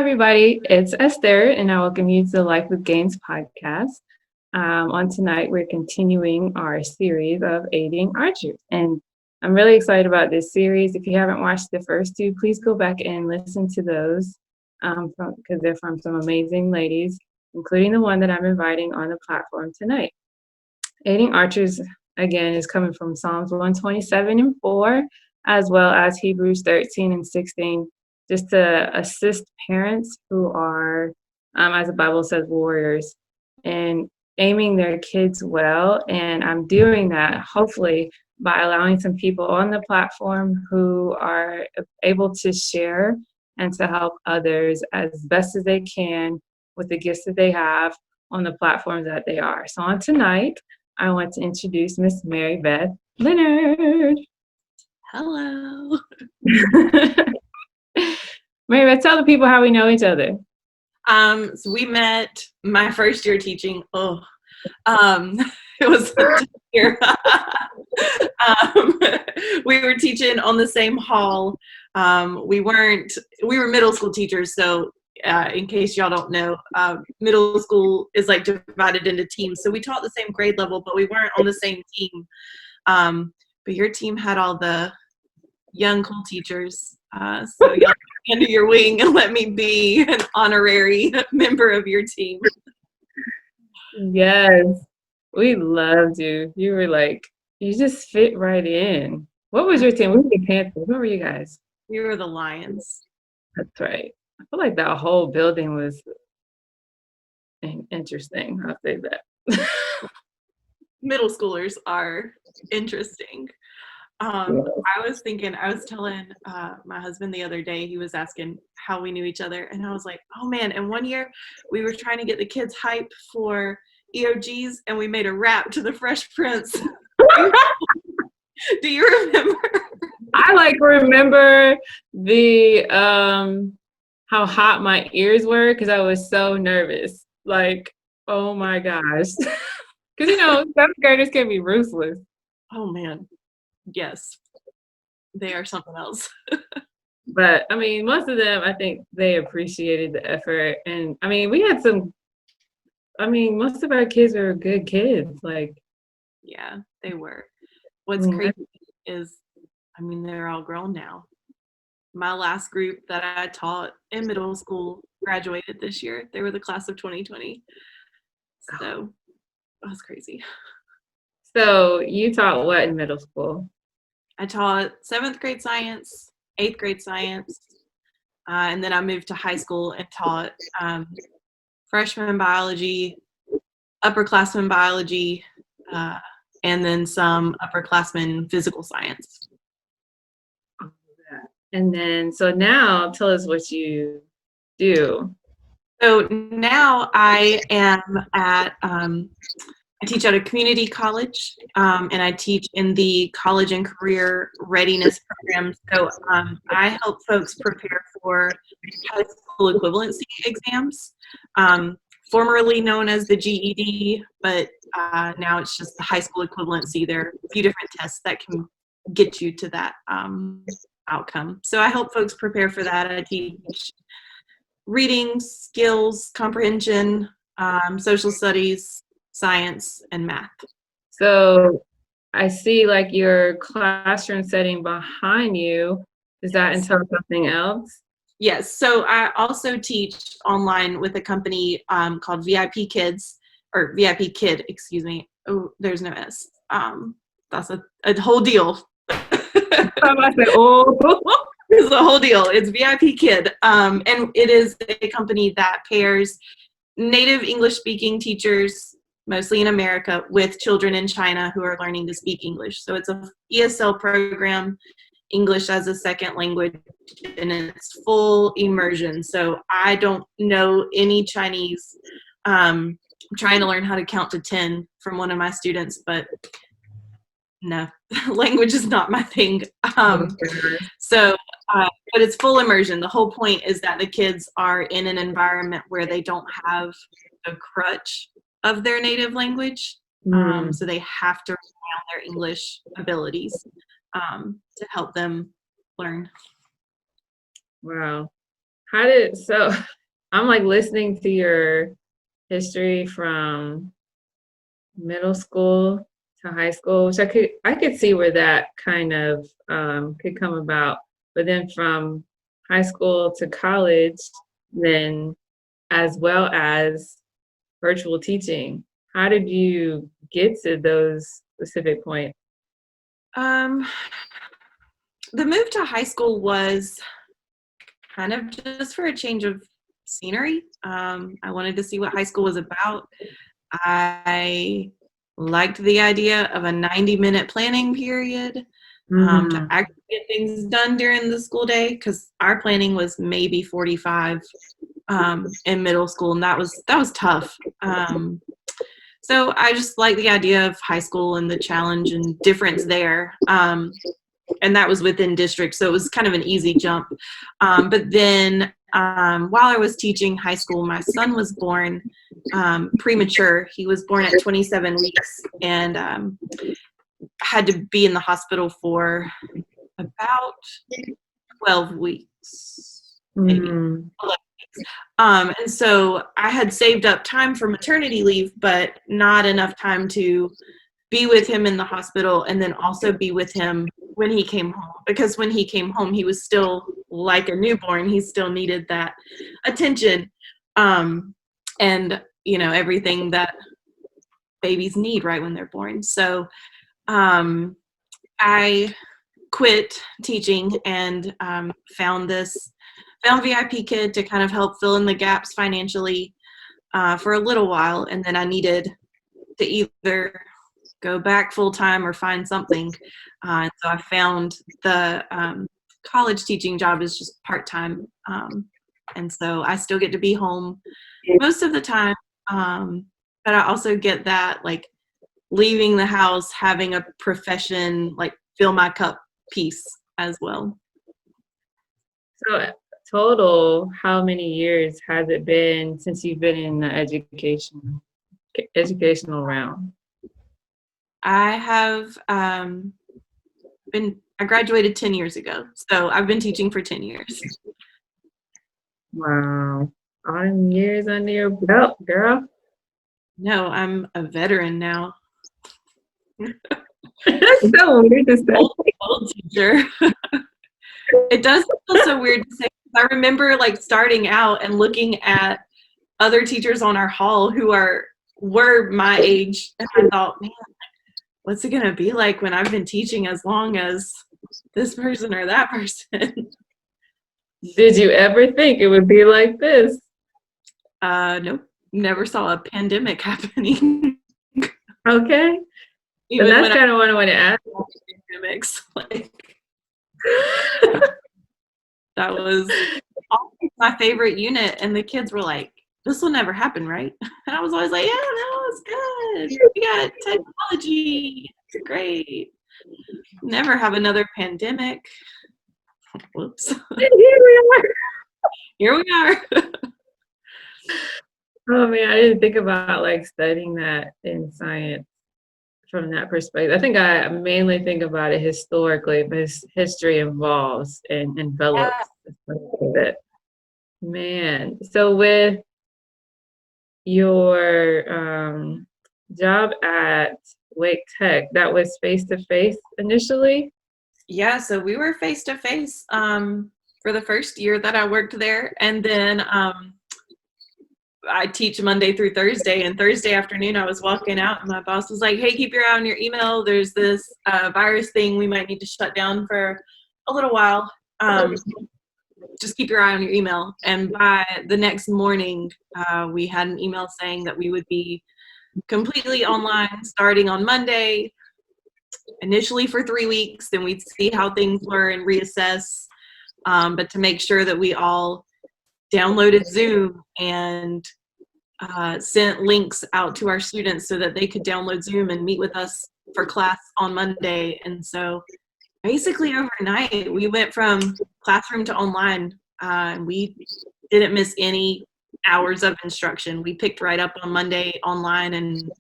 everybody. It's Esther, and I welcome you to the Life with Gains podcast. On tonight, we're continuing our series of aiding archers, and I'm really excited about this series. If you haven't watched the first two, please go back and listen to those because they're from some amazing ladies, including the one that I'm inviting on the platform tonight. Aiding archers, again, is coming from Psalms 127 and 4, as well as Hebrews 13 and 16, just to assist parents who are, as the Bible says, warriors, and aiming their kids well. And I'm doing that, hopefully, by allowing some people on the platform who are able to share and to help others as best as they can with the gifts that they have on the platforms that they are. So on tonight, I want to introduce Miss Maribeth Leonard. Hello. Maribeth, tell the people how we know each other. So we met my first year teaching. It was a year. We were teaching on the same hall. We were middle school teachers, so in case y'all don't know, middle school is like divided into teams. So we taught the same grade level, but we weren't on the same team. But your team had all the young, cool teachers. So y'all under your wing and let me be an honorary member of your team. Yes, we loved you. You were like, you just fit right in. What was your team? We were the Panthers. What were you guys? We were the Lions. That's right. I feel like that whole building was interesting. I'll say that. Middle schoolers are interesting. I was telling my husband the other day, he was asking how we knew each other, and I was like, oh man, and one year we were trying to get the kids hype for EOGs, and we made a rap to the Fresh Prince. Do you remember? I remember the how hot my ears were because I was so nervous. Oh my gosh. Because seventh graders can be ruthless. Oh man. Yes, they are something else. But I mean, most of them, I think they appreciated the effort. And I mean, most of our kids were good kids. Yeah, they were. What's crazy is, they're all grown now. My last group that I taught in middle school graduated this year. They were the class of 2020. So that was crazy. So you taught what in middle school? I taught 7th grade science, 8th grade science, and then I moved to high school and taught freshman biology, upperclassmen biology, and then some upperclassmen physical science. And then, so now tell us what you do. So now I am I teach at a community college, and I teach in the college and career readiness program. So I help folks prepare for high school equivalency exams, formerly known as the GED, but now it's just the high school equivalency. There are a few different tests that can get you to that outcome. So I help folks prepare for that. I teach reading skills, comprehension, social studies, science, and math. So I see your classroom setting behind you. Does that entail something else? Yes. So I also teach online with a company called VIP Kids, or VIP Kid, excuse me. Oh, there's no S. That's a whole deal. I said, oh. It's a whole deal. It's VIP Kid. And it is a company that pairs native English-speaking teachers, mostly in America, with children in China who are learning to speak English. So it's a ESL program, English as a second language, and it's full immersion. So I don't know any Chinese. I'm trying to learn how to count to 10 from one of my students, but no, language is not my thing. But it's full immersion. The whole point is that the kids are in an environment where they don't have a crutch of their native language. So they have to rely on their English abilities to help them learn. Wow. so I'm like listening to your history from middle school to high school, which I could see where that kind of could come about. But then from high school to college, then as well as virtual teaching, how did you get to those specific points? Um, the move to high school was kind of just for a change of scenery. I wanted to see what high school was about. I liked the idea of a 90-minute planning period to Mm, actually get things done during the school day, because our planning was maybe 45 in middle school, and that was tough. So I just like the idea of high school and the challenge and difference there. And that was within district, so it was kind of an easy jump. But then while I was teaching high school, my son was born premature. He was born at 27 weeks and had to be in the hospital for about 12 weeks, maybe. mm, And so I had saved up time for maternity leave, but not enough time to be with him in the hospital and then also be with him when he came home. Because when he came home, he was still like a newborn. He still needed that attention and, everything that babies need right when they're born. So I quit teaching and found VIP Kid to kind of help fill in the gaps financially for a little while, and then I needed to either go back full time or find something. So I found the college teaching job is just part time, and so I still get to be home most of the time, but I also get that like leaving the house, having a profession, like fill my cup piece as well. so total, how many years has it been since you've been in the educational realm? I have I graduated 10 years ago, so I've been teaching for 10 years. Wow. All them years under your belt, girl. No, I'm a veteran now. That's so weird to say. Old teacher. It does feel so weird to say. I remember like starting out and looking at other teachers on our hall who were my age, and I thought, man, what's it gonna be like when I've been teaching as long as this person or that person? Did you ever think it would be like this? Nope, never saw a pandemic happening. Okay. And Even that's when I kind of what I want to ask. pandemics, like that was always my favorite unit, and the kids were like, "This will never happen, right?" And I was always like, "Yeah, no, it's good. We got technology. It's great. Never have another pandemic." Whoops. Here we are. Here we are. Oh man, I didn't think about like studying that in science from that perspective. I think I mainly think about it historically, but history involves and envelops it. Man, so with your job at Wake Tech, that was face to face initially? Yeah, so we were face to face for the first year that I worked there, and then I teach Monday through Thursday, and Thursday afternoon I was walking out and my boss was like, "Hey, keep your eye on your email. There's this virus thing we might need to shut down for a little while. Just keep your eye on your email." And by the next morning, we had an email saying that we would be completely online starting on Monday, initially for 3 weeks, then we'd see how things were and reassess. But to make sure that we all downloaded Zoom and sent links out to our students so that they could download Zoom and meet with us for class on Monday. And so basically overnight, we went from classroom to online. We didn't miss any hours of instruction. We picked right up on Monday online, and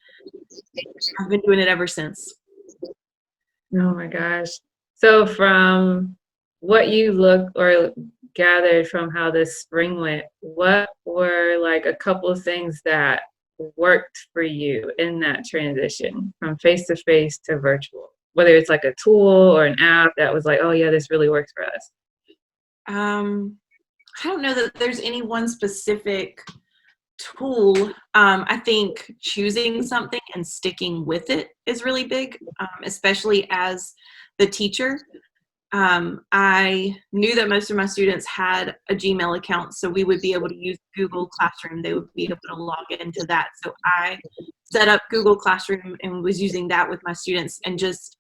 I've been doing it ever since. Oh my gosh. So from what you look or gathered from how this spring went, what were like a couple of things that worked for you in that transition from face-to-face to virtual? Whether it's like a tool or an app that was like, oh yeah, this really works for us. I don't know that there's any one specific tool. I think choosing something and sticking with it is really big, especially as the teacher. I knew that most of my students had a Gmail account, so we would be able to use Google Classroom. They would be able to log into that. So I set up Google Classroom and was using that with my students and just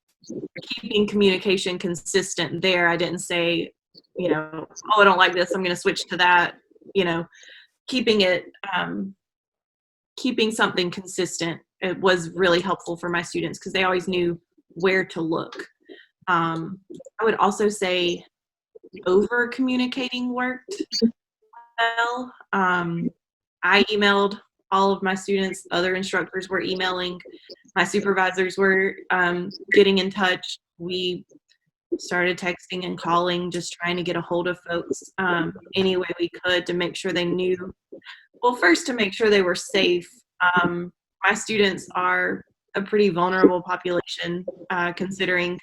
keeping communication consistent there. I didn't say, oh, I don't like this, I'm going to switch to that. Keeping something consistent, it was really helpful for my students because they always knew where to look. I would also say over communicating worked well. I emailed all of my students, other instructors were emailing, my supervisors were getting in touch. We started texting and calling, just trying to get a hold of folks any way we could to make sure they knew. Well, first to make sure they were safe. My students are a pretty vulnerable population considering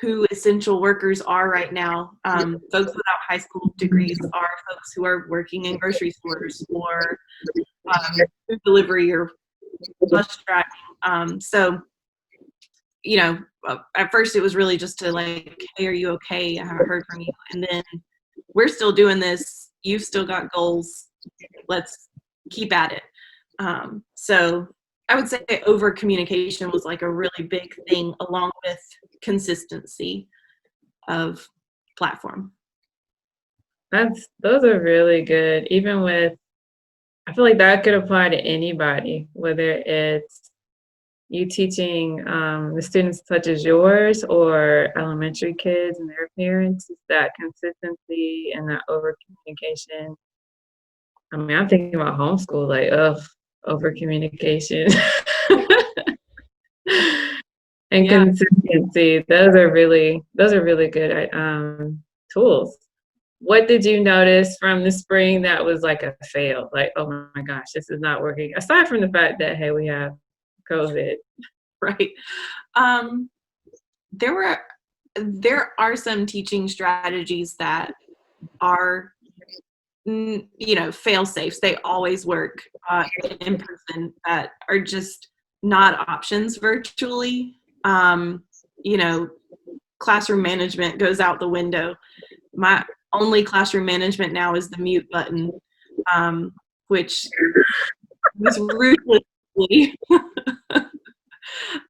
who essential workers are right now. Folks without high school degrees are folks who are working in grocery stores or food delivery or bus driving. So, at first it was really just to like, hey, are you okay? I haven't heard from you. And then we're still doing this. You've still got goals. Let's keep at it. So I would say over communication was like a really big thing, along with consistency of platform. Those are really good. Even with, I feel like that could apply to anybody, whether it's you teaching the students such as yours or elementary kids and their parents. It's that consistency and that over communication. I mean, I'm thinking about homeschool, like, over communication. And Yeah. consistency. Those are really good tools. What did you notice from the spring that was like a fail? Like, oh my gosh, this is not working. Aside from the fact that, hey, we have COVID. Right. There are some teaching strategies that are, fail safes. They always work in person, that are just not options virtually. Classroom management goes out the window. My only classroom management now is the mute button, which was ruthlessly.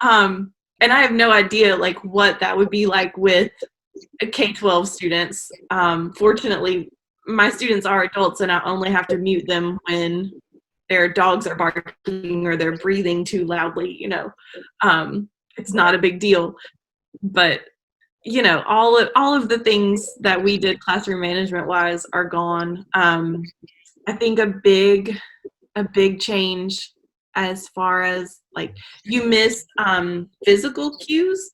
And I have no idea like what that would be like with K-12 students. Fortunately, my students are adults and I only have to mute them when their dogs are barking or they're breathing too loudly, it's not a big deal. But, all of the things that we did classroom management wise are gone. I think a big change as far as like you miss physical cues,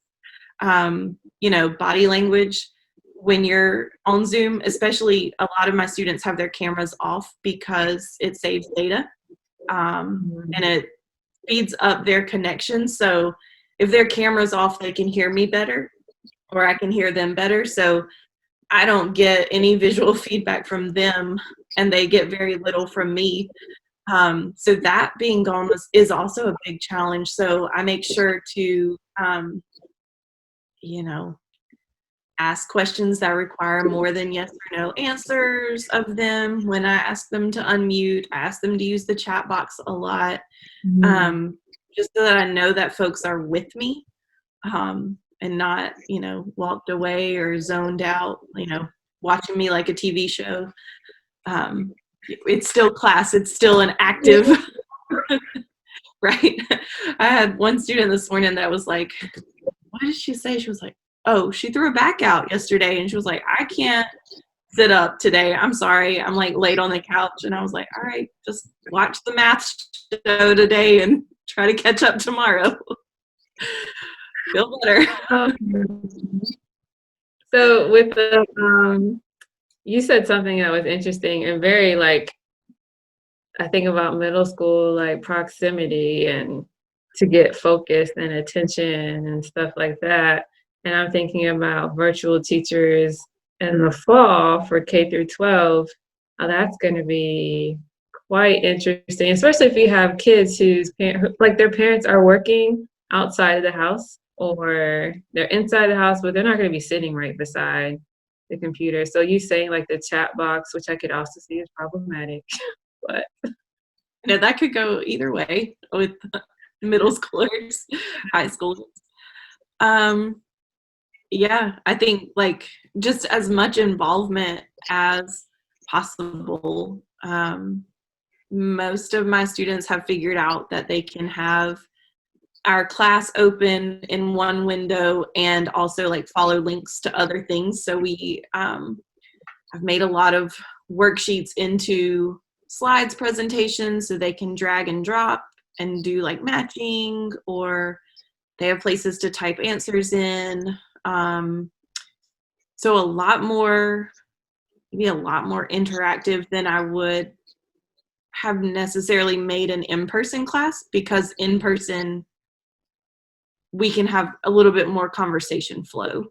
body language when you're on Zoom, especially a lot of my students have their cameras off because it saves data and it speeds up their connection. So if their camera's off, they can hear me better or I can hear them better. So I don't get any visual feedback from them and they get very little from me. So that being gone is also a big challenge. So I make sure to, ask questions that require more than yes or no answers of them. When I ask them to unmute, I ask them to use the chat box a lot, just so that I know that folks are with me and not, walked away or zoned out, watching me like a TV show. It's still class. It's still an active, right? I had one student this morning that was like, what did she say? She was like, oh, she threw a back out yesterday. And she was like, I can't sit up today. I'm sorry. I'm like laid on the couch. And I was like, all right, just watch the math show today and try to catch up tomorrow. Feel better. So with you said something that was interesting and very like, I think about middle school, like proximity and to get focused and attention and stuff like that. And I'm thinking about virtual teachers in the fall for K through 12. How that's going to be quite interesting, especially if you have kids like their parents are working outside of the house or they're inside the house, but they're not going to be sitting right beside the computer. So you saying like the chat box, which I could also see is problematic, but That could go either way with middle schoolers, high schoolers. Yeah, I think like just as much involvement as possible. Most of my students have figured out that they can have our class open in one window and also like follow links to other things. So we have made a lot of worksheets into slides presentations so they can drag and drop and do like matching, or they have places to type answers in. So maybe a lot more interactive than I would have necessarily made an in-person class, because in person we can have a little bit more conversation flow.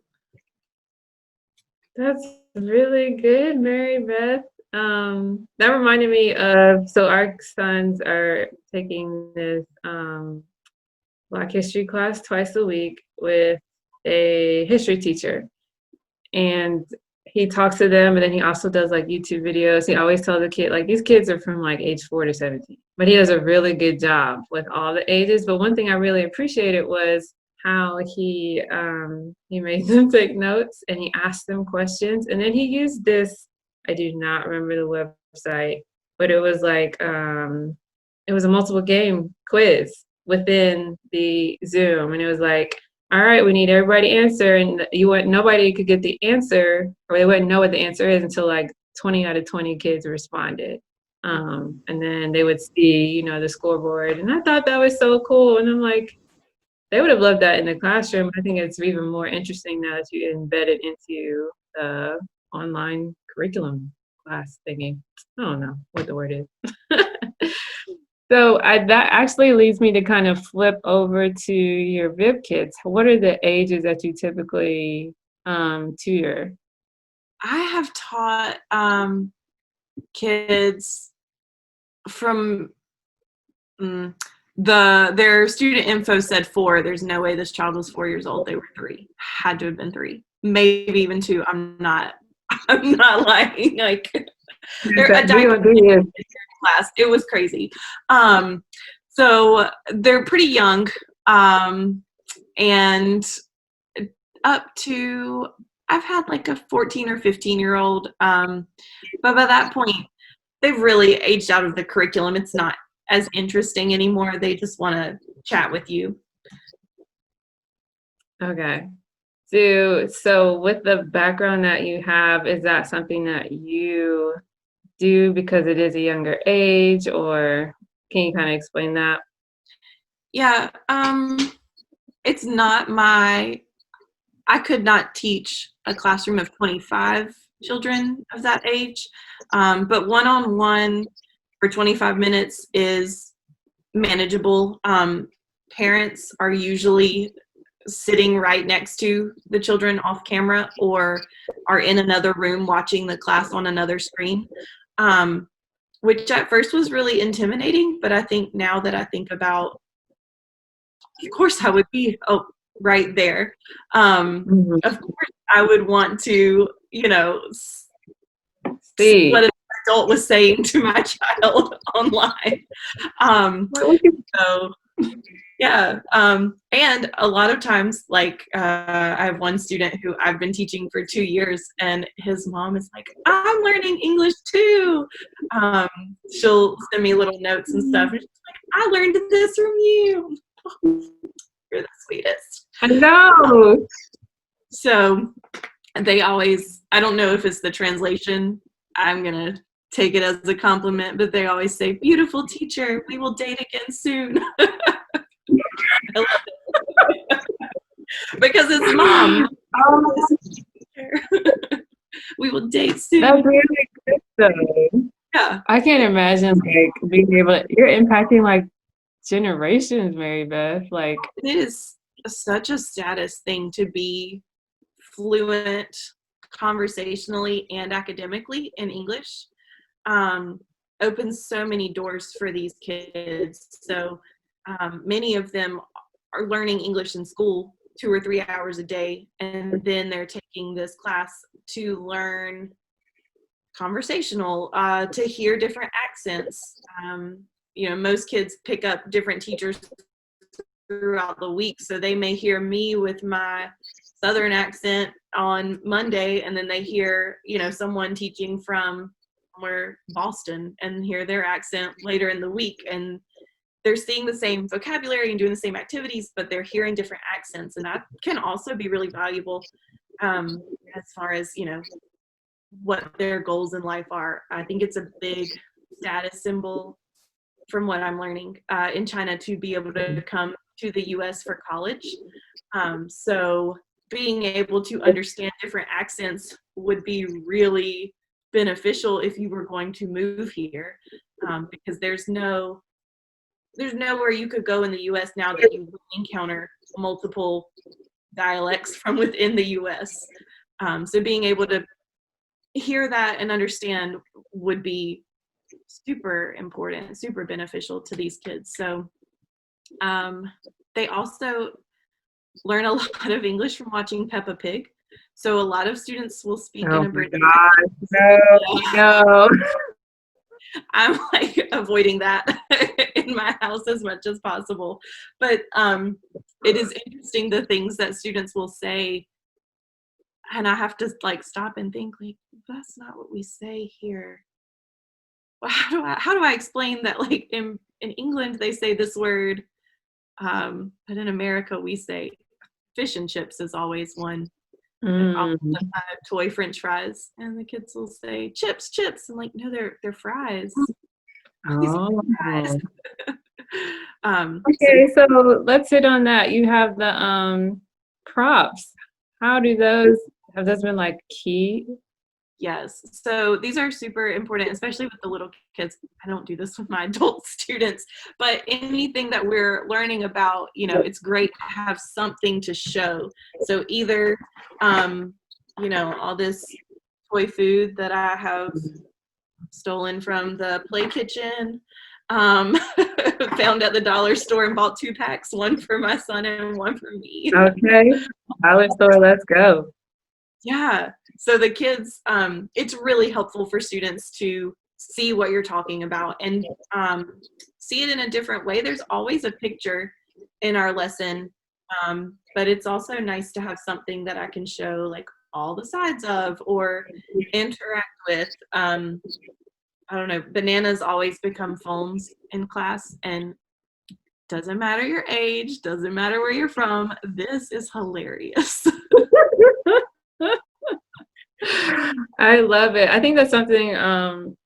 that's really good, Mary Beth. That reminded me of, so our sons are taking this Black history class twice a week with a history teacher. And he talks to them, and then he also does like YouTube videos. He always tells the kid, like these kids are from like age 4 to 17, but he does a really good job with all the ages. But one thing I really appreciated was how he made them take notes and he asked them questions. And then he used this, I do not remember the website, but it was like it was a multiple game quiz within the Zoom. And it was like, all right, we need everybody to answer. And nobody could get the answer, or they wouldn't know what the answer is until like 20 out of 20 kids responded. And then they would see, the scoreboard. And I thought that was so cool. And I'm like, they would have loved that in the classroom. I think it's even more interesting now that you embed it into the online curriculum class thingy. I don't know what the word is. So that actually leads me to kind of flip over to your VIP kids. What are the ages that you typically tutor? I have taught kids from their student info said 4. There's no way this child was 4 years old. They were 3. Had to have been 3, maybe even 2. I'm not lying. Like they're a dynamic class. It was crazy. So they're pretty young, and up to, I've had like a 14 or 15-year-old, but by that point they've really aged out of the curriculum. It's not as interesting anymore. They just want to chat with you. Okay. So with the background that you have, is that something that you do because it is a younger age, or can you kind of explain that? Yeah, it's not I could not teach a classroom of 25 children of that age, but one-on-one for 25 minutes is manageable. Parents are usually sitting right next to the children off camera, or are in another room watching the class on another screen, which at first was really intimidating. But I think now that I think about, of course I would be right there. Of course I would want to, see what an adult was saying to my child online. So yeah. And a lot of times, like, I have one student who I've been teaching for 2 years, and his mom is like, I'm learning English too. She'll send me little notes and stuff. And she's like, I learned this from you. You're the sweetest. I know. So they always, I don't know if it's the translation. I'm going to take it as a compliment, but they always say, beautiful teacher, we will date again soon. I love it. Because it's mom. We will date soon. That's really good though. Yeah, I can't imagine like being able to, you're impacting like generations, Mary Beth. Like, it is such a status thing to be fluent conversationally and academically in English. Opens so many doors for these kids. So many of them are learning English in school 2 or 3 hours a day, and then they're taking this class to learn conversational, to hear different accents. Most kids pick up different teachers throughout the week, so they may hear me with my Southern accent on Monday, and then they hear, someone teaching from somewhere Boston and hear their accent later in the week, and they're seeing the same vocabulary and doing the same activities, but they're hearing different accents, and that can also be really valuable as far as, what their goals in life are. I think it's a big status symbol from what I'm learning in China to be able to come to the US for college. So being able to understand different accents would be really beneficial if you were going to move here, because there's nowhere you could go in the US now that you would encounter multiple dialects from within the US. So being able to hear that and understand would be super important, super beneficial to these kids. So they also learn a lot of English from watching Peppa Pig. So a lot of students will speak in a British gosh, no. I'm like avoiding that in my house as much as possible. But it is interesting the things that students will say, and I have to like stop and think like, that's not what we say here. Well, how do I explain that, like in England they say this word, but in America we say fish and chips is always one. Kind of toy French fries, and the kids will say chips. I'm like, no, they're fries. Oh. Fries. Okay, so let's hit on that. You have the props. How do those have those been like key? Yes, so these are super important, especially with the little kids. I don't do this with my adult students, but anything that we're learning about, it's great to have something to show. So either, all this toy food that I have stolen from the play kitchen, found at the dollar store and bought 2 packs, one for my son and one for me. Okay, dollar store, let's go. Yeah. So the kids, it's really helpful for students to see what you're talking about and see it in a different way. There's always a picture in our lesson, but it's also nice to have something that I can show like all the sides of or interact with. I don't know, bananas always become phones in class, and doesn't matter your age, doesn't matter where you're from, this is hilarious. I love it. I think that's something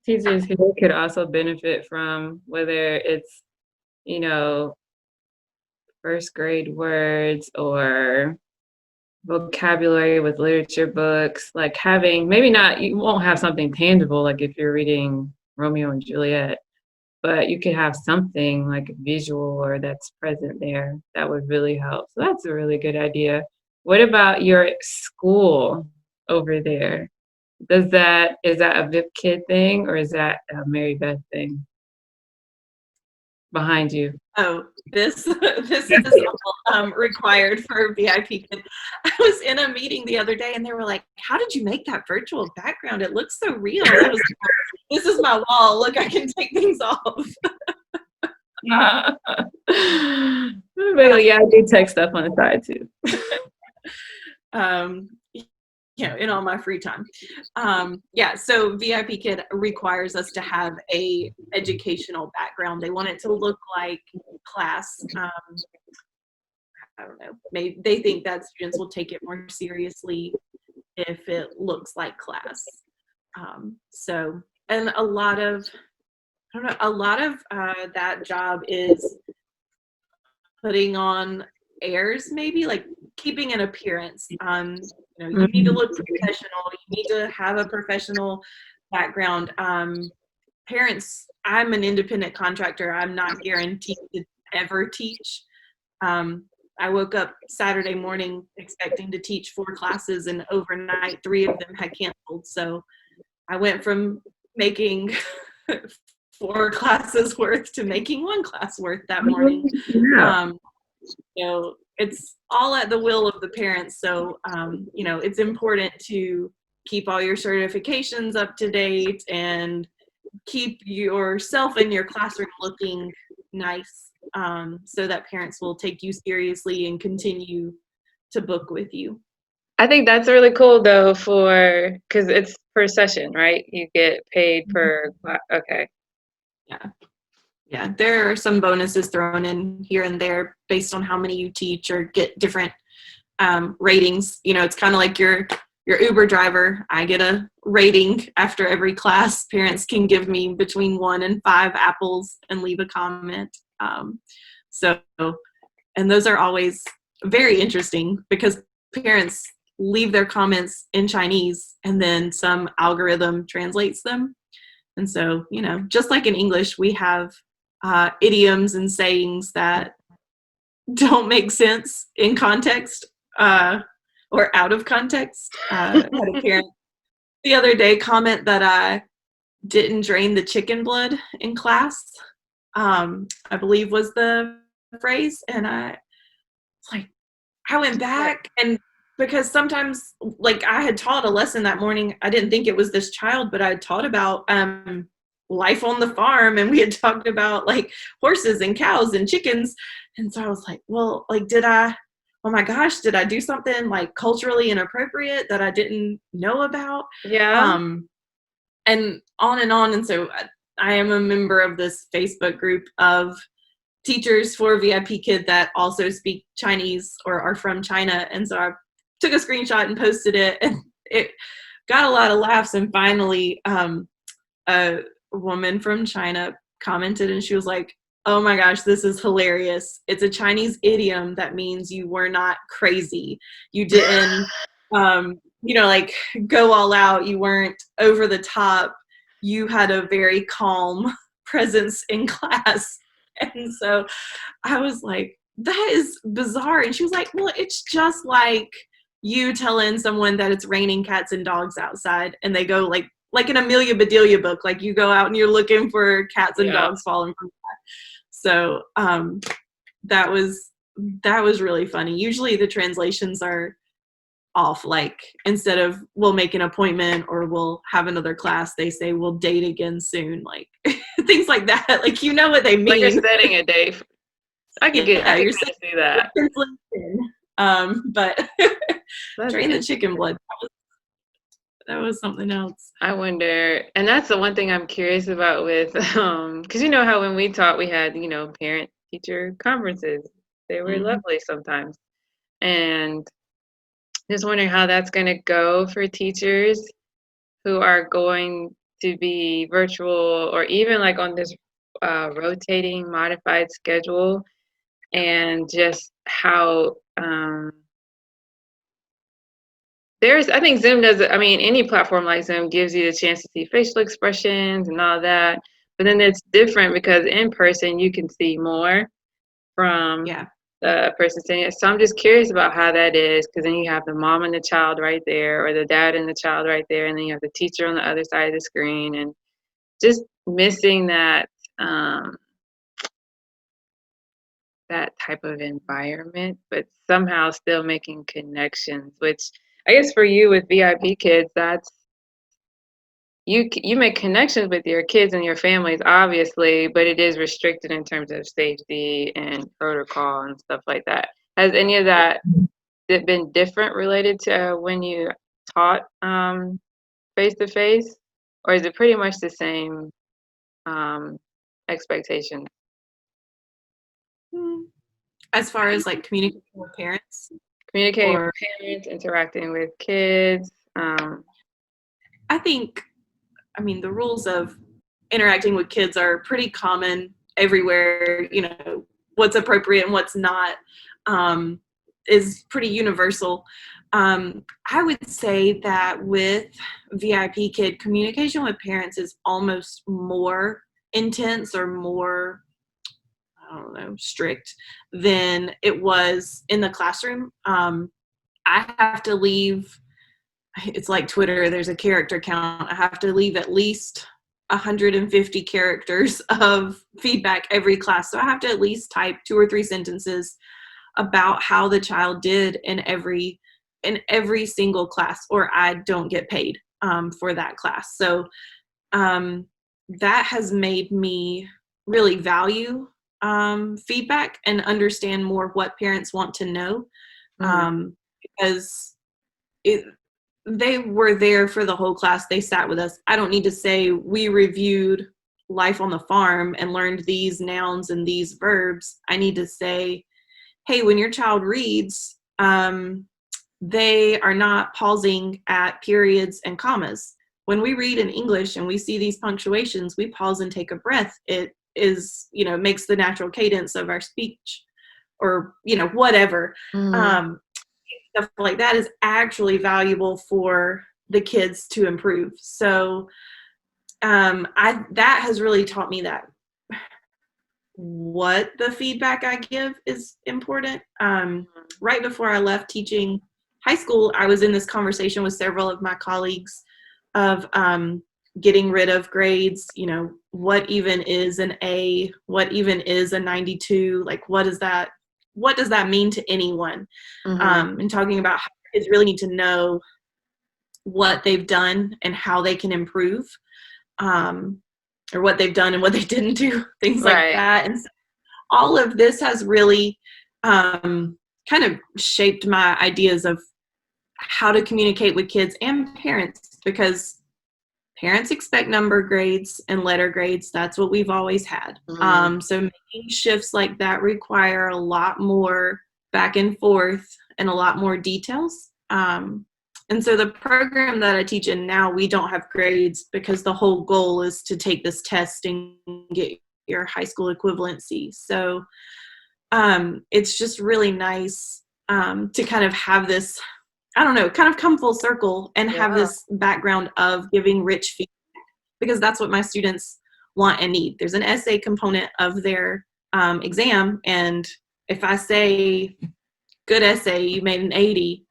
teachers here could also benefit from, whether it's, first grade words or vocabulary with literature books, like having, maybe not, you won't have something tangible, like if you're reading Romeo and Juliet, but you could have something like visual or that's present there that would really help. So that's a really good idea. What about your school over there? Is that a VIP kid thing or is that a Mary Beth thing behind you? Oh, this is all required for VIP kid. I was in a meeting the other day and they were like, how did you make that virtual background? It looks so real. I was like, this is my wall. Look, I can take things off. But yeah, I do tech stuff on the side too. In all my free time. So VIP Kid requires us to have a educational background. They want it to look like class. I don't know. Maybe they think that students will take it more seriously if it looks like class. And a lot of that job is putting on airs, maybe like keeping an appearance. You need to look professional. You need to have a professional background. Parents, I'm an independent contractor. I'm not guaranteed to ever teach. I woke up Saturday morning expecting to teach 4 classes, and overnight 3 of them had canceled. So I went from making 4 classes worth to making 1 class worth that morning. Yeah. It's all at the will of the parents. So, it's important to keep all your certifications up to date and keep yourself in your classroom looking nice, so that parents will take you seriously and continue to book with you. I think that's really cool though because it's per session, right? You get paid per class. Okay. Yeah, there are some bonuses thrown in here and there based on how many you teach or get different ratings. It's kind of like your Uber driver. I get a rating after every class. Parents can give me between 1 and 5 apples and leave a comment. And those are always very interesting because parents leave their comments in Chinese and then some algorithm translates them. And so, just like in English, we have idioms and sayings that don't make sense in context or out of context. I had a parent the other day comment that I didn't drain the chicken blood in class, I believe was the phrase. And I went back, and because sometimes, like, I had taught a lesson that morning, I didn't think it was this child, but I had taught about life on the farm, and we had talked about like horses and cows and chickens. And so I was like, well, like, did I do something like culturally inappropriate that I didn't know about? Yeah. And on and on. And so I am a member of this Facebook group of teachers for VIP Kid that also speak Chinese or are from China. And so I took a screenshot and posted it, and it got a lot of laughs. And finally, a woman from China commented, and she was like, "Oh my gosh, this is hilarious. It's a Chinese idiom that means you were not crazy. You didn't, like, go all out. You weren't over the top. You had a very calm presence in class." And so I was like, that is bizarre. And she was like, well, it's just like you telling someone that it's raining cats and dogs outside, and they go like an Amelia Bedelia book, like you go out and you're looking for cats and dogs falling from the sky. So that was really funny. Usually the translations are off, like instead of we'll make an appointment or we'll have another class, they say we'll date again soon, like things like that. Like, what they mean. Like you're setting a date. I could see that. But drain the chicken blood. That was something else. I wonder, and that's the one thing I'm curious about with, because you know how when we taught, we had, parent-teacher conferences. They were lovely sometimes. And just wondering how that's going to go for teachers who are going to be virtual or even like on this rotating modified schedule, and just how I think Zoom does it. I mean, any platform like Zoom gives you the chance to see facial expressions and all that. But then it's different because in person you can see more from the person sitting it. So I'm just curious about how that is, because then you have the mom and the child right there, or the dad and the child right there, and then you have the teacher on the other side of the screen, and just missing that that type of environment, but somehow still making connections, which I guess for you with VIP Kids, that's you make connections with your kids and your families, obviously, but it is restricted in terms of safety and protocol and stuff like that. Has any of that been different related to when you taught face-to-face, or is it pretty much the same expectations? As far as like communicating with parents? Communicating with parents, interacting with kids. I think, the rules of interacting with kids are pretty common everywhere, what's appropriate and what's not. is pretty universal. I would say that with VIP Kid, communication with parents is almost more intense or more, I don't know, strict than it was in the classroom. I have to leave, it's like Twitter, there's a character count. I have to leave at least 150 characters of feedback every class. So I have to at least type 2 or 3 sentences about how the child did in every single class, or I don't get paid for that class. So that has made me really value feedback and understand more what parents want to know, because they were there for the whole class. They sat with us. I don't need to say we reviewed life on the farm and learned these nouns and these verbs. I need to say, hey, when your child reads, they are not pausing at periods and commas. When we read in English and we see these punctuations, we pause and take a breath. It is, makes the natural cadence of our speech, or, whatever. Stuff like that is actually valuable for the kids to improve. So that has really taught me that what the feedback I give is important. Right before I left teaching high school, I was in this conversation with several of my colleagues of getting rid of grades. What even is an A? What even is a 92? Like, what does that mean to anyone? And talking about how kids really need to know what they've done and how they can improve, or what they've done and what they didn't do, things like that. And so all of this has really kind of shaped my ideas of how to communicate with kids and parents, because parents expect number grades and letter grades. That's what we've always had. So making shifts like that require a lot more back and forth and a lot more details. And so the program that I teach in now, we don't have grades, because the whole goal is to take this test and get your high school equivalency. So it's just really nice to kind of have this, I don't know, kind of come full circle and have this background of giving rich feedback, because that's what my students want and need. There's an essay component of their exam, and if I say, good essay, you made an 80,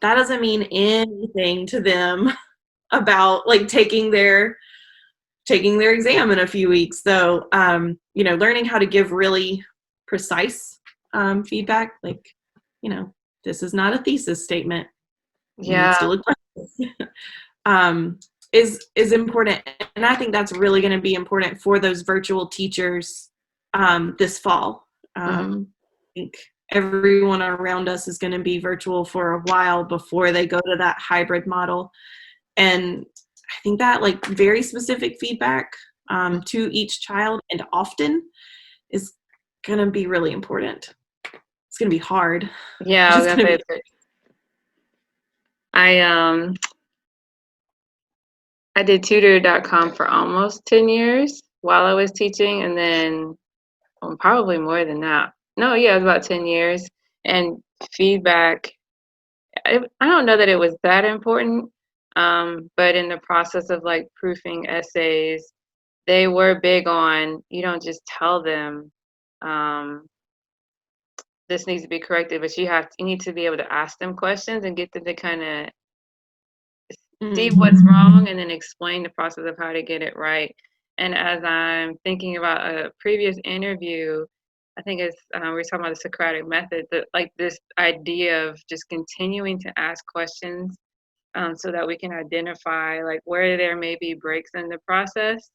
that doesn't mean anything to them about like taking their exam in a few weeks. So learning how to give really precise feedback, like, this is not a thesis statement. Needs to look like this. Is important. And I think that's really going to be important for those virtual teachers this fall. I think everyone around us is going to be virtual for a while before they go to that hybrid model. And I think that like very specific feedback to each child and often is going to be really important. It's going to be hard. Yeah, I was gonna say I did tutor.com for almost 10 years while I was teaching, and then probably more than that. No, yeah, it was about 10 years. And feedback, I don't know that it was that important, but in the process of like proofing essays, they were big on, you don't just tell them this needs to be corrected, but you need to be able to ask them questions and get them to kind of see what's wrong and then explain the process of how to get it right. And as I'm thinking about a previous interview, I think we were talking about the Socratic method, that like this idea of just continuing to ask questions so that we can identify like where there may be breaks in the process.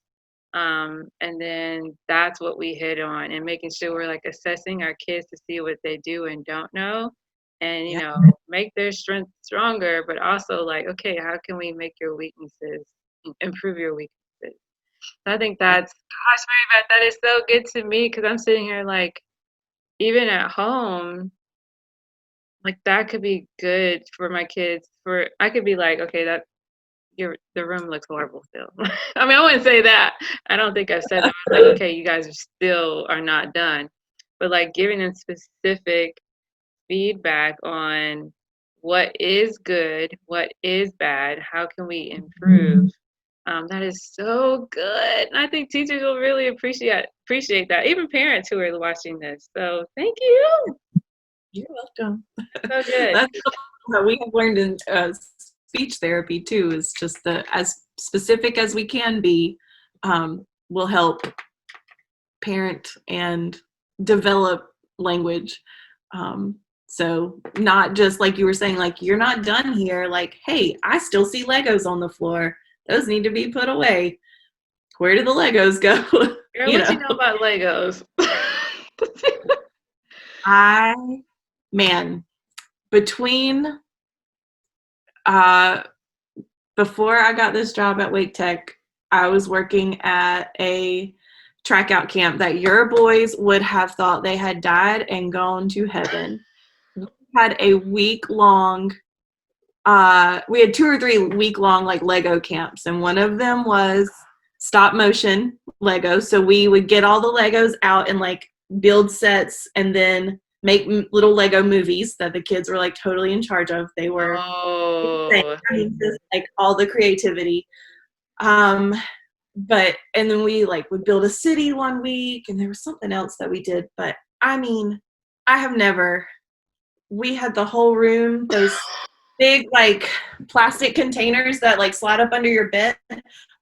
And then that's what we hit on, and making sure we're like assessing our kids to see what they do and don't know, and make their strength stronger, but also like, okay, how can we make your weaknesses, improve your weaknesses? So I think that's, gosh, Maribeth, that is so good to me, because I'm sitting here like, even at home, like that could be good for my kids. I could be like, okay, the room looks horrible still. I mean, I wouldn't say that. I don't think I've said that. I was like, okay, you guys still are not done. But like giving them specific feedback on what is good, what is bad, how can we improve. That is so good. And I think teachers will really appreciate that. Even parents who are watching this. So thank you. You're welcome. So good. That's what we have learned in speech therapy too, is just as specific as we can be, will help parent and develop language. So not just like you were saying, like, you're not done here. Like, hey, I still see Legos on the floor. Those need to be put away. Where do the Legos go? Girl, what you know about Legos? Between before I got this job at Wake Tech, I was working at a track out camp that your boys would have thought they had died and gone to heaven. We had a week-long, we had 2 or 3 week-long like Lego camps, and one of them was stop motion Legos. So we would get all the Legos out and like build sets and then make little Lego movies that the kids were like totally in charge of. They were just like all the creativity. But and then we like would build a city one week, and there was something else that we did. But I mean, we had the whole room, those big like plastic containers that like slide up under your bed.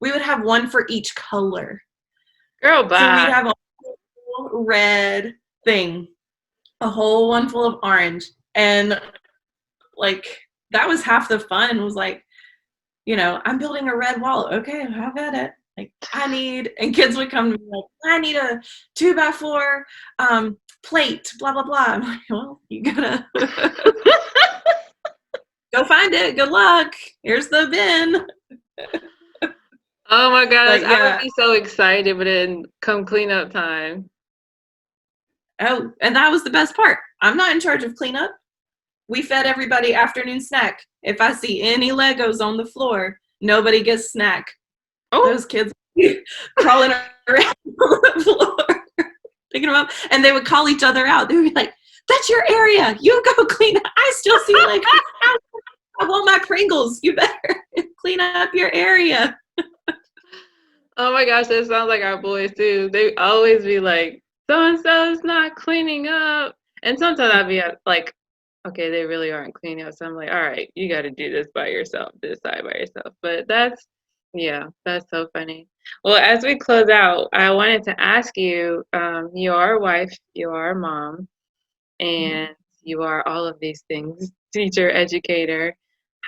We would have one for each color. Girl, bye. So we'd have a whole red thing, a whole one full of orange, and like that was half the fun. Was like, I'm building a red wall. Okay, have at it. Like and kids would come to me like, I need a 2x4 plate, blah blah blah. I'm like, well, you gotta go find it. Good luck. Here's the bin. Oh my gosh, I would be so excited, but then come cleanup time. Oh, and that was the best part. I'm not in charge of cleanup. We fed everybody afternoon snack. If I see any Legos on the floor, nobody gets snack. Oh. Those kids crawling around on the floor, picking them up, and they would call each other out. They would be like, "That's your area. You go clean up. I still see Legos. I want my Pringles. You better clean up your area." Oh my gosh, that sounds like our boys too. They always be like, so-and-so's not cleaning up. And sometimes I'd be like, okay, they really aren't cleaning up. So I'm like, all right, you got to do this by yourself, this side by yourself. But that's so funny. Well, as we close out, I wanted to ask you, you are a wife, you are a mom, and you are all of these things, teacher, educator.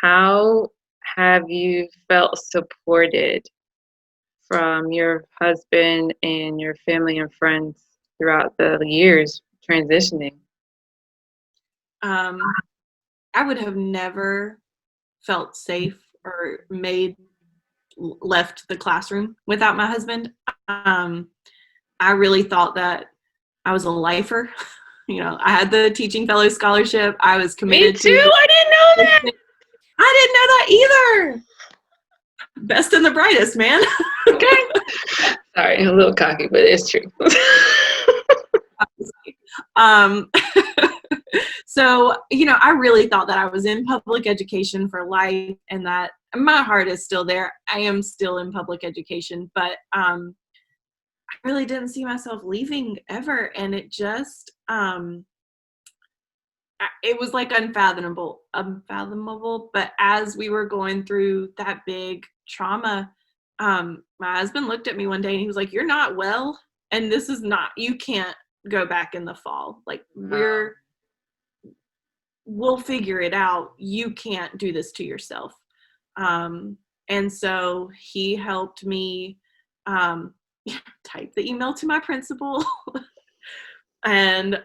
How have you felt supported from your husband and your family and friends throughout the years transitioning? I would have never felt safe or left the classroom without my husband. I really thought that I was a lifer. I had the Teaching Fellow Scholarship. I was committed to. Me too. I didn't know that. I didn't know that either. Best and the brightest, man. Okay. Sorry, a little cocky, but it's true. So, I really thought that I was in public education for life, and that my heart is still there. I am still in public education, but I really didn't see myself leaving ever. And it just, it was like unfathomable. But as we were going through that big trauma, my husband looked at me one day and he was like, "You're not well, and this is not, you can't go back in the fall. Like, we'll figure it out. You can't do this to yourself." And so he helped me type the email to my principal and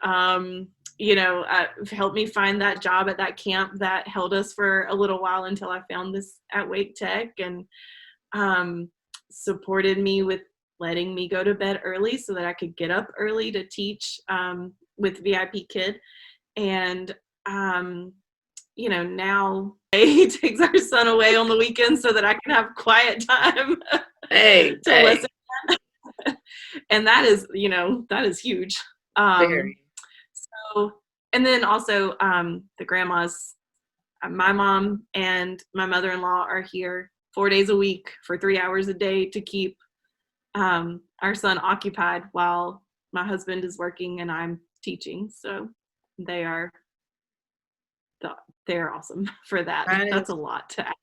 helped me find that job at that camp that held us for a little while until I found this at Wake Tech, and supported me with letting me go to bed early so that I could get up early to teach with VIP Kid. And now he takes our son away on the weekends so that I can have quiet time to listen. And that is huge. So And then also the grandmas, my mom and my mother-in-law are here 4 days a week for 3 hours a day to keep our son occupied while my husband is working and I'm teaching. So they are they're awesome for that. That That's is, a lot to ask.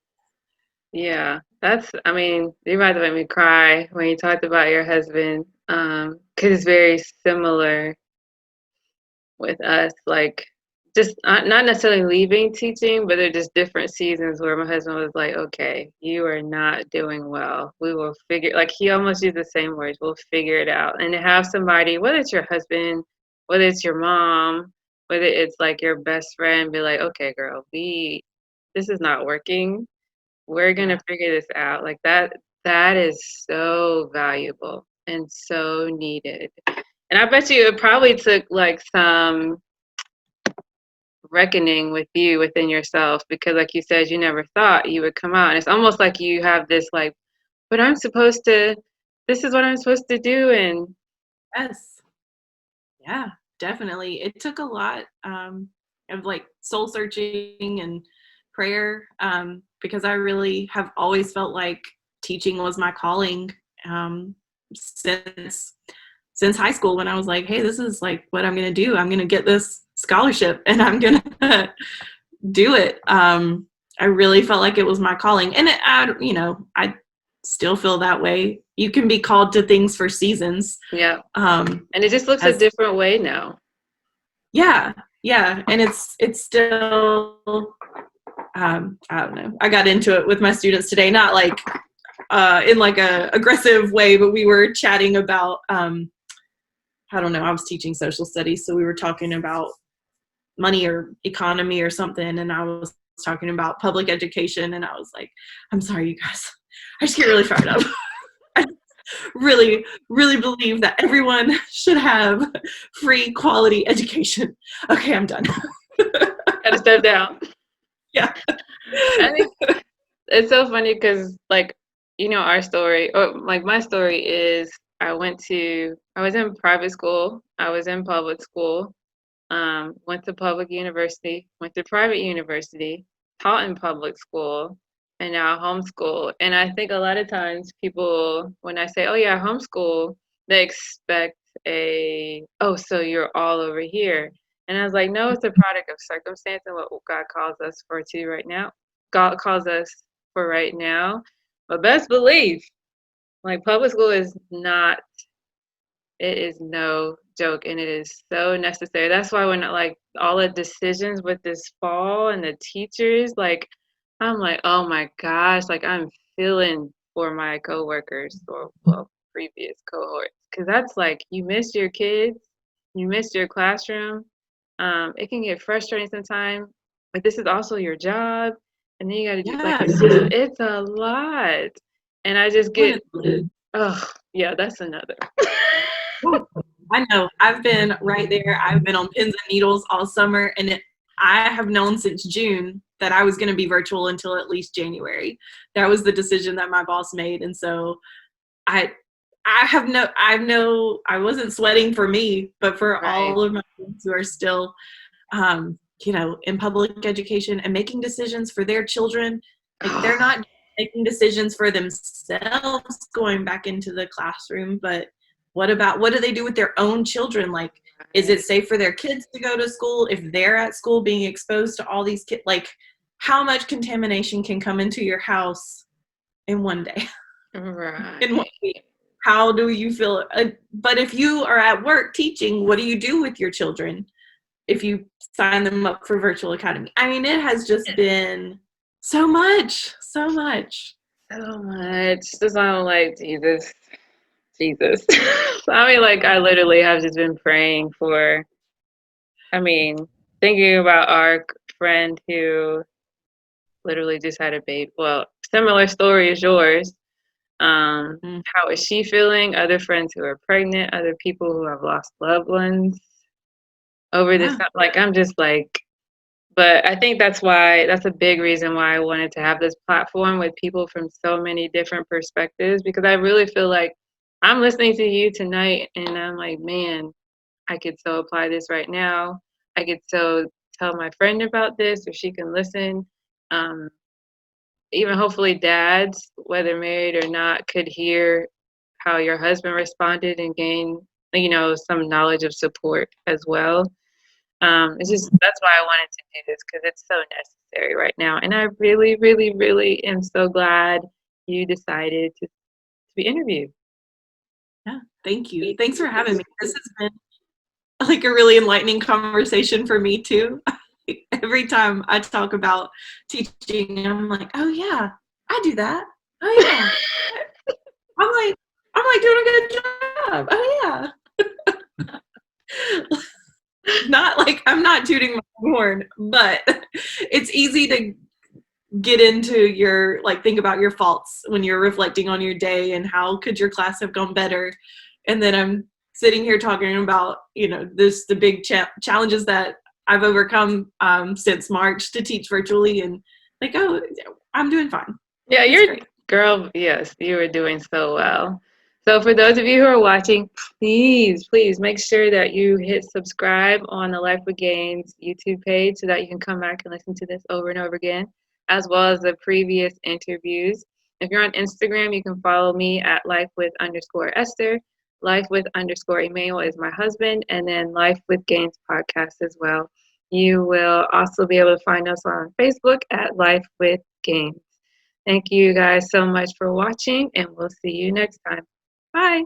yeah, I mean, you might have made me cry when you talked about your husband, 'cause it's very similar with us, like just not necessarily leaving teaching, but they're just different seasons where my husband was like, okay, you are not doing well. We will figure, like he almost used the same words, we'll figure it out. And to have somebody, whether it's your husband, whether it's your mom, whether it's like your best friend, be like, okay, girl, this is not working. We're gonna Yeah. figure this out. Like that is so valuable and so needed. And I bet you it probably took like some reckoning with you within yourself because like you said, you never thought you would come out. And it's almost like you have this like, but this is what I'm supposed to do. And Yes. Yeah, definitely. It took a lot of like soul searching and prayer because I really have always felt like teaching was my calling um, since high school when I was like, hey, this is like what I'm going to do. I'm going to get this scholarship and I'm going to do it. I really felt like it was my calling. And I still feel that way. You can be called to things for seasons. yeah, Um, and it just looks a as different way now. Yeah, yeah, and it's still I don't know. I got into it with my students today, not like in like a aggressive way, but we were chatting about I don't know. I was teaching social studies, so we were talking about money or economy or something, and I was talking about public education, and I was like, I'm sorry, you guys, I just get really fired up. I really, really believe that everyone should have free quality education. Okay, I'm done. Gotta step down. Yeah. I think it's so funny because like, our story or like my story is I was in private school, I was in public school, went to public university, went to private university, taught in public school, and now homeschool. And I think a lot of times people, when I say, oh yeah, homeschool, they expect oh, so you're all over here. And I was like, no, it's a product of circumstance and what God calls us for to right now. God calls us for right now. But best believe, like public school is not it is no joke, and it is so necessary. That's why when like all the decisions with this fall and the teachers, like I'm like, oh my gosh, like I'm feeling for my coworkers or well previous cohorts because that's like you miss your kids, you miss your classroom. It can get frustrating sometimes, but this is also your job, and then you got to do like Yeah. it's a lot, and I just get oh yeah, that's another. I know. I've been right there. I've been on pins and needles all summer, and I have known since June that I was going to be virtual until at least January. That was the decision that my boss made, and so I, I wasn't sweating for me, but for Right. all of my friends who are still, in public education and making decisions for their children. Like they're not making decisions for themselves going back into the classroom, but what do they do with their own children? Like, is it safe for their kids to go to school if they're at school being exposed to all these kids? Like, how much contamination can come into your house in one day? In 1 Right. week? How do you feel? But if you are at work teaching, what do you do with your children if you sign them up for virtual academy? I mean, it has just been so much, so much. So much. Just I'm like, Jesus, Jesus. I mean, like, I literally have just been praying for, I mean, thinking about our friend who literally just had a baby. Well, similar story as yours. Mm, How is she feeling? Other friends who are pregnant, other people who have lost loved ones over this. yeah, Like, I'm just like, but I think that's a big reason why I wanted to have this platform with people from so many different perspectives because I really feel like I'm listening to you tonight and I'm like, man, I could so apply this right now. I could tell my friend about this, or she can listen. Um, Even hopefully dads, whether married or not, could hear how your husband responded and gain, some knowledge of support as well. It's just that's why I wanted to do this because it's so necessary right now. And I really, really, really am so glad you decided to be interviewed. Yeah, thank you. Thanks for having me. This has been like a really enlightening conversation for me too. Every time I talk about teaching, I'm like, oh yeah, I do that. Oh yeah. I'm like doing a good job. Oh yeah. Not like I'm not tooting my horn, but it's easy to get into your think about your faults when you're reflecting on your day and how could your class have gone better. And then I'm sitting here talking about the big challenges that I've overcome since March to teach virtually, and oh, I'm doing fine. Yeah, It's you're great. girl. Yes, you were doing so well. So for those of you who are watching, please, please make sure that you hit subscribe on the Life with Gains YouTube page so that you can come back and listen to this over and over again, as well as the previous interviews. If you're on Instagram, you can follow me at life with underscore Esther. Life with underscore Emmanuel is my husband, and then Life with Gains podcast as well. You will also be able to find us on Facebook at Life with Gains. Thank you guys so much for watching, and we'll see you next time. Bye.